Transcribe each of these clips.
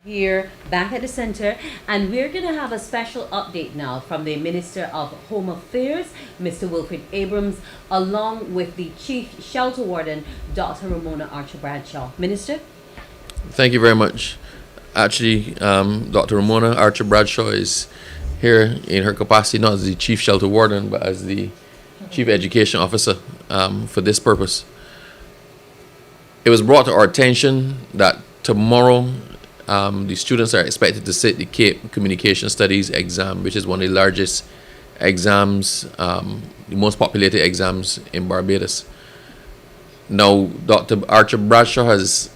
Here back at the center, and we're going to have a special update now from the Minister of Home Affairs, Mr. Wilfred Abrams, along with the Chief Shelter Warden, Dr. Ramona Archer Bradshaw. Minister? Thank you very much. Actually, Dr. Ramona Archer Bradshaw is here in her capacity not as the Chief Shelter Warden, but as the Chief Education Officer for this purpose. It was brought to our attention that tomorrow the students are expected to sit the CAPE Communication Studies exam, which is one of the largest exams, the most populated exams in Barbados. Now, Dr. Archer Bradshaw has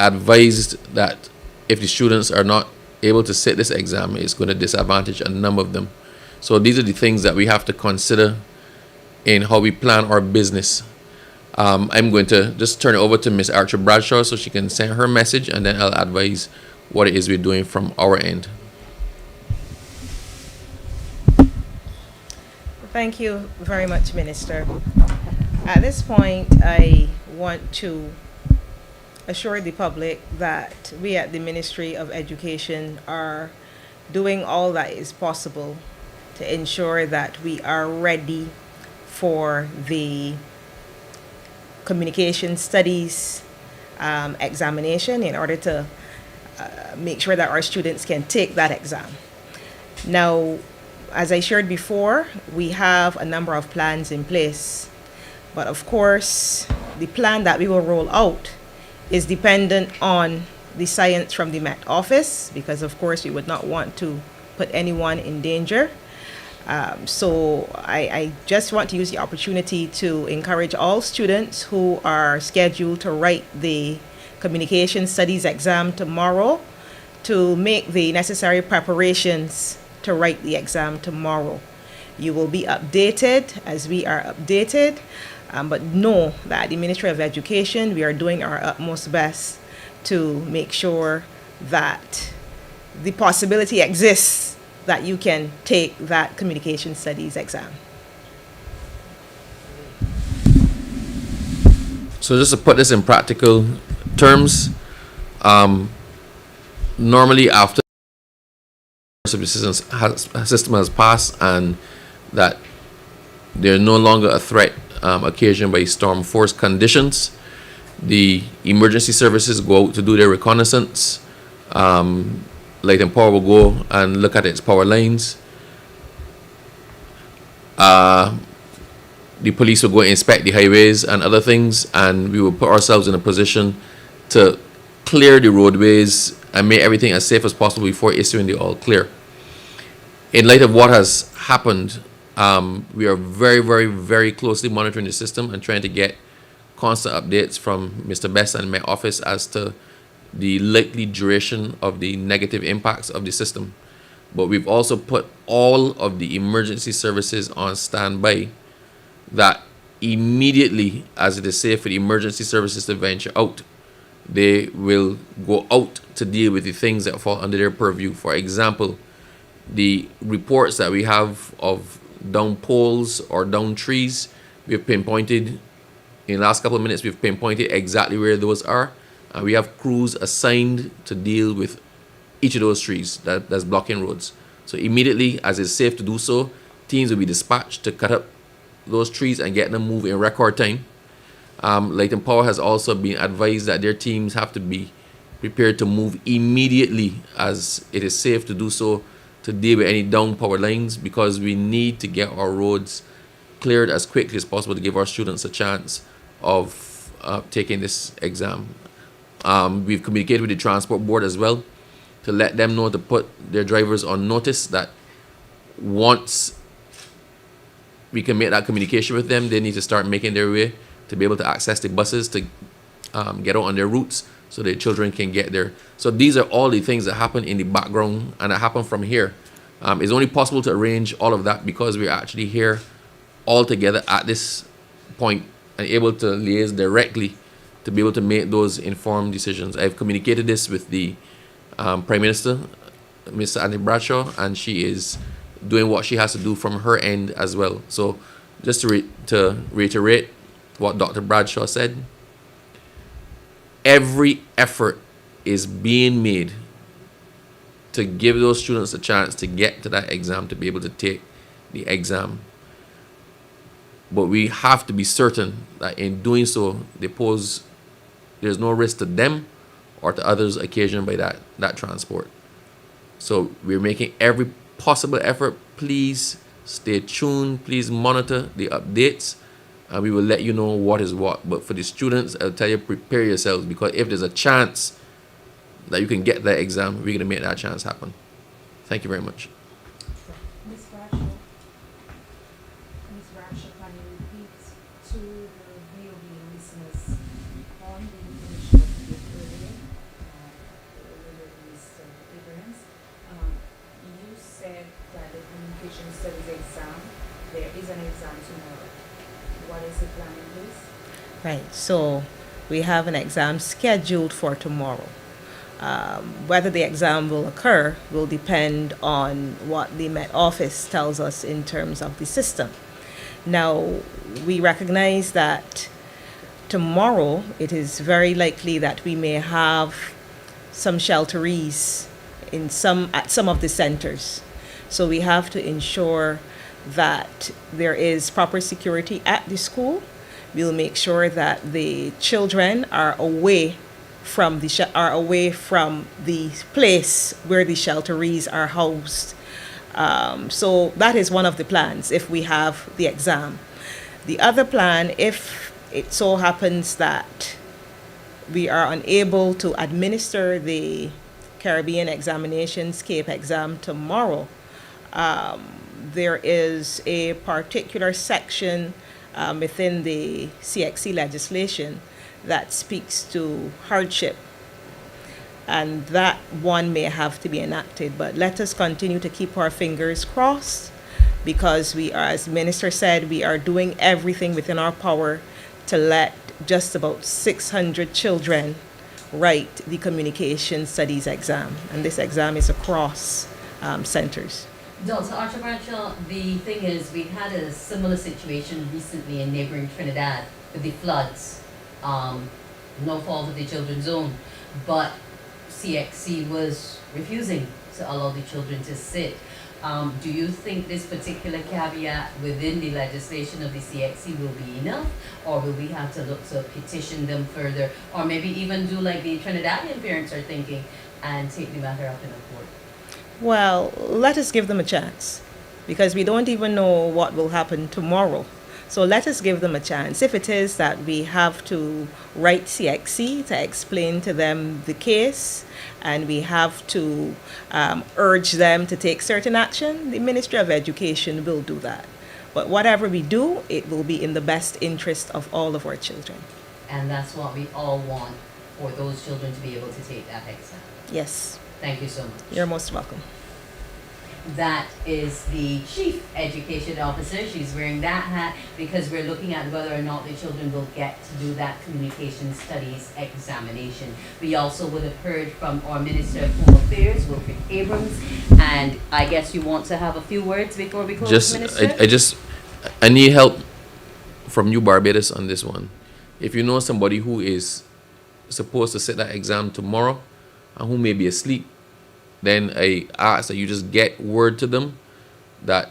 advised that if the students are not able to sit this exam, it's going to disadvantage a number of them. So these are the things that we have to consider in how we plan our business. I'm going to just turn it over to Ms. Archer Bradshaw so she can send her message, and then I'll advise what it is we're doing from our end. Thank you very much, Minister. At this point, I want to assure the public that we at the Ministry of Education are doing all that is possible to ensure that we are ready for the communication studies examination in order to make sure that our students can take that exam. Now, as I shared before, we have a number of plans in place, but of course, the plan that we will roll out is dependent on the science from the Met Office, because of course we would not want to put anyone in danger. So I just want to use the opportunity to encourage all students who are scheduled to write the Communication Studies exam tomorrow to make the necessary preparations to write the exam tomorrow. You will be updated as we are updated, but know that at the Ministry of Education, we are doing our utmost best to make sure that the possibility exists that you can take that Communication Studies exam. So just to put this in practical terms, normally after the system has passed and that they're no longer a threat occasioned by storm force conditions, the emergency services go out to do their reconnaissance. Light and Power will go and look at its power lines. The police will go and inspect the highways and other things, and we will put ourselves in a position to clear the roadways and make everything as safe as possible before issuing the all clear. In light of what has happened, we are very, very, very closely monitoring the system and trying to get constant updates from Mr. Best and my office as to the likely duration of the negative impacts of the system. But we've also put all of the emergency services on standby, that immediately as it is safe for the emergency services to venture out, they will go out to deal with the things that fall under their purview. For example, the reports that we have of down poles or down trees, we've pinpointed in the last couple of minutes, we've pinpointed exactly where those are. And we have crews assigned to deal with each of those trees that's blocking roads. So immediately, as it's safe to do so, teams will be dispatched to cut up those trees and get them moved in record time. Light and Power has also been advised that their teams have to be prepared to move immediately as it is safe to do so to deal with any down power lines, because we need to get our roads cleared as quickly as possible to give our students a chance of taking this exam. We've communicated with the Transport Board as well to let them know to put their drivers on notice that once we can make that communication with them, they need to start making their way to be able to access the buses to get out on their routes so their children can get there. So these are all the things that happen in the background and that happen from here. It's only possible to arrange all of that because we're actually here all together at this point and able to liaise directly to be able to make those informed decisions. I've communicated this with the Prime Minister, Ms. Annie Bradshaw, and she is doing what she has to do from her end as well. So just to reiterate what Dr. Bradshaw said, every effort is being made to give those students a chance to get to that exam, to be able to take the exam. But we have to be certain that in doing so, there's no risk to them or to others occasioned by that transport. So we're making every possible effort. Please stay tuned. Please monitor the updates, and we will let you know what is what. But for the students, I'll tell you, prepare yourselves, because if there's a chance that you can get that exam, we're going to make that chance happen. Thank you very much. Ms. Bradshaw, can you repeat to the VOB listeners on the information that you gave earlier, Mr. Abrams? You said that the communication studies exam, there is an exam tomorrow. What is the plan, please? Right, so we have an exam scheduled for tomorrow. Whether the exam will occur will depend on what the Met Office tells us in terms of the system. Now, we recognize that tomorrow it is very likely that we may have some shelteries at some of the centers. So we have to ensure that there is proper security at the school. We'll make sure that the children are away from the place where the shelteries are housed. So that is one of the plans if we have the exam. The other plan, if it so happens that we are unable to administer the Caribbean examinations, CAPE exam tomorrow, there is a particular section within the CXC legislation that speaks to hardship, and that one may have to be enacted. But let us continue to keep our fingers crossed, because we are, as the Minister said, we are doing everything within our power to let just about 600 children write the communication studies exam, and this exam is across centers. Dr. Archer Bradshaw, the thing is, we've had a similar situation recently in neighboring Trinidad with the floods. No fault of the children's own, but CXC was refusing to allow the children to sit. Do you think this particular caveat within the legislation of the CXC will be enough, or will we have to look to petition them further, or maybe even do like the Trinidadian parents are thinking and take the matter up in a court? Well, let us give them a chance, because we don't even know what will happen tomorrow. So let us give them a chance. If it is that we have to write CXC to explain to them the case, and we have to urge them to take certain action, the Ministry of Education will do that. But whatever we do, it will be in the best interest of all of our children. And that's what we all want, for those children to be able to take that exam. Yes, Thank you so much. you're most welcome. That is the Chief Education Officer. She's wearing that hat because we're looking at whether or not the children will get to do that communication studies examination. We also would have heard from our Minister of Home Affairs, Wilfred Abrams, and I guess you want to have a few words before we close, Minister? I need help from you, Barbados, on this one. If you know somebody who is supposed to sit that exam tomorrow and who may be asleep, then I ask that you just get word to them that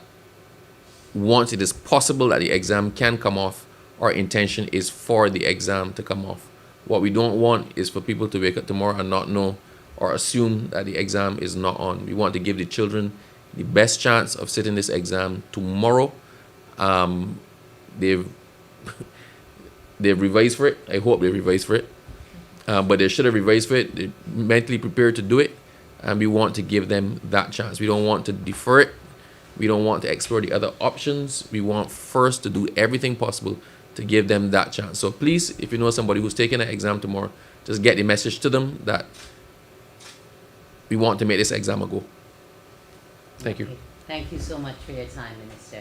once it is possible that the exam can come off, our intention is for the exam to come off. What we don't want is for people to wake up tomorrow and not know or assume that the exam is not on. We want to give the children the best chance of sitting this exam tomorrow. They've revised for it. I hope they revised for it. But they should have revised for it. They're mentally prepared to do it. And we want to give them that chance. We don't want to defer it. We don't want to explore the other options. We want first to do everything possible to give them that chance. So please, if you know somebody who's taking an exam tomorrow, just get the message to them that we want to make this exam a go. Thank you. Thank you so much for your time, Minister.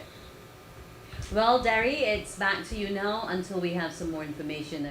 Well, Derry, it's back to you now until we have some more information.